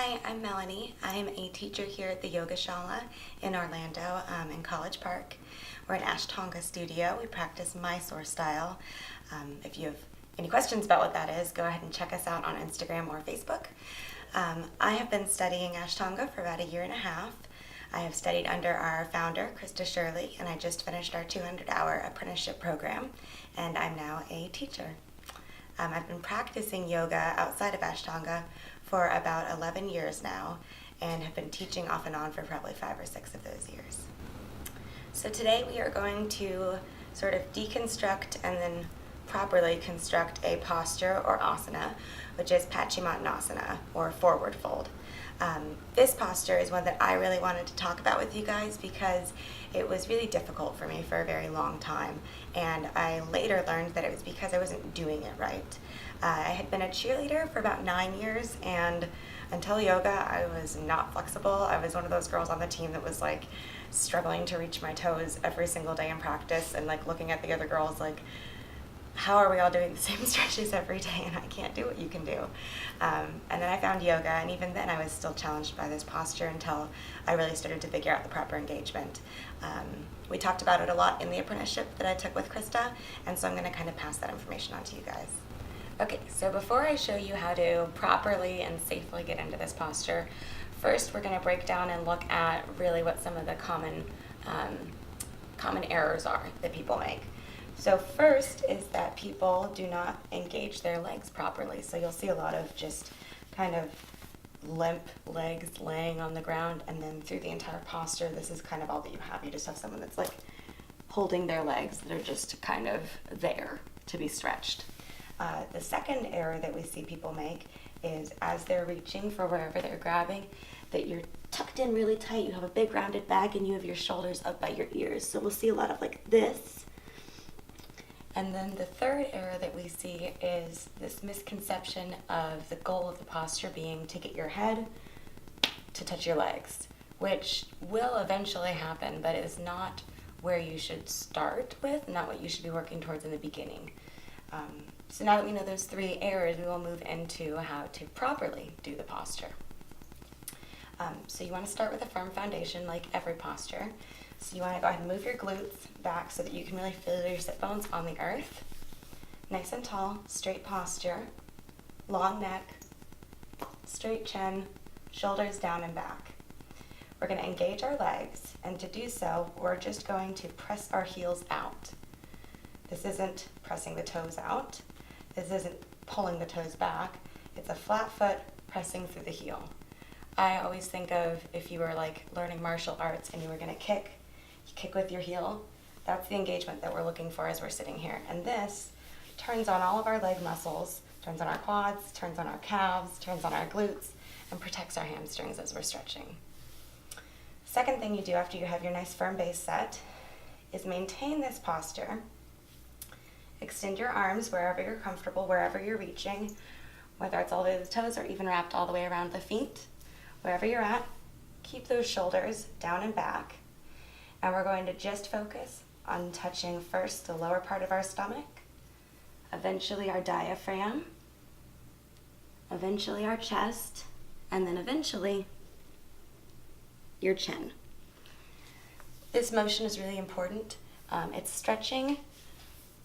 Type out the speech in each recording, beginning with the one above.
Hi, I'm Melanie. I'm a teacher here at the Yoga Shala in Orlando in College Park. We're an Ashtanga studio. We practice Mysore style. If you have any questions about what that is, go ahead and check us out on Instagram or Facebook. I have been studying Ashtanga for about a year and a half. I have studied under our founder, Krista Shirley, and I just finished our 200-hour apprenticeship program, and I'm now a teacher. I've been practicing yoga outside of Ashtanga for about 11 years now and have been teaching off and on for probably 5 or 6 of those years. So today we are going to sort of deconstruct and then properly construct a posture or asana, which is Step-Pascimattanasana or forward fold. This posture is one that I really wanted to talk about with you guys because it was really difficult for me for a very long time, and I later learned that it was because I wasn't doing it right. I had been a cheerleader for about 9 years, and until yoga I was not flexible. I was one of those girls on the team that was like struggling to reach my toes every single day in practice and like looking at the other girls like, how are we all doing the same stretches every day and I can't do what you can do? And then I found yoga, and even then I was still challenged by this posture until I really started to figure out the proper engagement. We talked about it a lot in the apprenticeship that I took with Krista, and so I'm going to kind of pass that information on to you guys. Okay, so before I show you how to properly and safely get into this posture, first we're going to break down and look at really what some of the common errors are that people make. So first is that people do not engage their legs properly. So you'll see a lot of just kind of limp legs laying on the ground, and then through the entire posture, this is kind of all that you have. You just have someone that's like holding their legs that are just kind of there to be stretched. The second error that we see people make is as they're reaching for wherever they're grabbing, that you're tucked in really tight, you have a big rounded back, and you have your shoulders up by your ears. So we'll see a lot of like this. And then the third error that we see is this misconception of the goal of the posture being to get your head to touch your legs, which will eventually happen, but is not where you should start with, not what you should be working towards in the beginning. So now that we know those 3 errors, we will move into how to properly do the posture. So you want to start with a firm foundation like every posture. So you want to go ahead and move your glutes back so that you can really feel your sit bones on the earth. Nice and tall, straight posture, long neck, straight chin, shoulders down and back. We're going to engage our legs, and to do so, we're just going to press our heels out. This isn't pressing the toes out. This isn't pulling the toes back. It's a flat foot pressing through the heel. I always think of if you were like learning martial arts and you were going to kick, you kick with your heel. That's the engagement that we're looking for as we're sitting here. And this turns on all of our leg muscles, turns on our quads, turns on our calves, turns on our glutes, and protects our hamstrings as we're stretching. Second thing you do after you have your nice firm base set is maintain this posture. Extend your arms wherever you're comfortable, wherever you're reaching, whether it's all the way to the toes or even wrapped all the way around the feet. Wherever you're at, keep those shoulders down and back. And we're going to just focus on touching first the lower part of our stomach, eventually our diaphragm, eventually our chest, and then eventually your chin. This motion is really important. It's stretching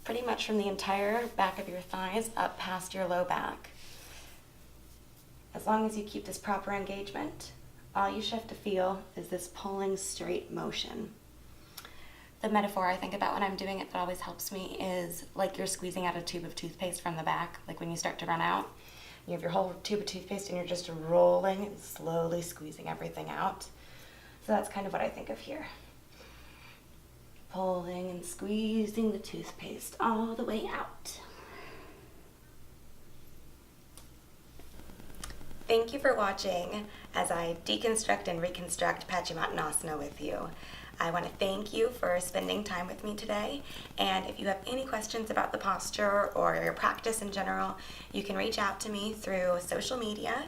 pretty much from the entire back of your thighs up past your low back. As long as you keep this proper engagement, all you should have to feel is this pulling straight motion. The metaphor I think about when I'm doing it that always helps me is like you're squeezing out a tube of toothpaste from the back, like when you start to run out. You have your whole tube of toothpaste and you're just rolling and slowly squeezing everything out. So that's kind of what I think of here. Pulling and squeezing the toothpaste all the way out. Thank you for watching as I deconstruct and reconstruct Step-Pascimattanasana with you. I want to thank you for spending time with me today, and if you have any questions about the posture or your practice in general, you can reach out to me through social media.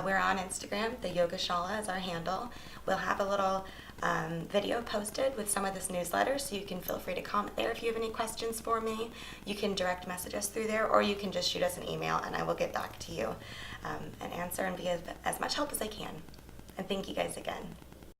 We're on Instagram. The Yoga Shala is our handle. We'll have a little video posted with some of this newsletter, so you can feel free to comment there if you have any questions for me. You can direct message us through there, or you can just shoot us an email and I will get back to you and answer and be as much help as I can. And thank you guys again.